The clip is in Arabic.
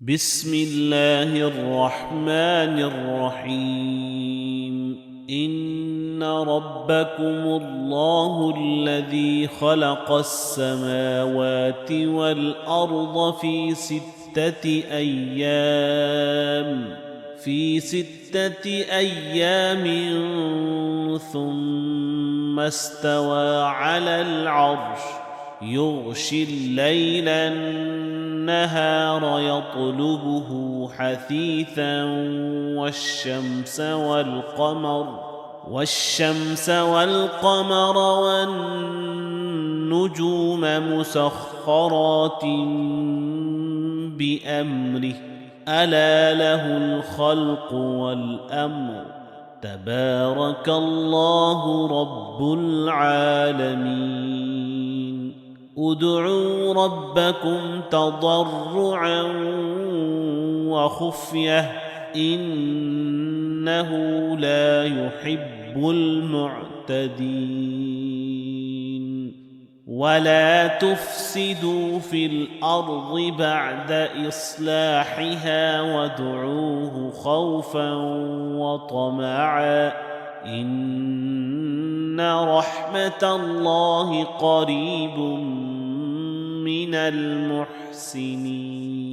بسم الله الرحمن الرحيم إن ربكم الله الذي خلق السماوات والأرض في ستة أيام ثم استوى على العرش يغشي الليل النهار يطلبه حثيثا والشمس والقمر والنجوم مسخرات بأمره ألا له الخلق والأمر تبارك الله رب العالمين ادعوا ربكم تضرعا وخفية إنه لا يحب المعتدين ولا تفسدوا في الأرض بعد إصلاحها وادعوه خوفا وطمعا إن رحمة الله قريب من المحسنين.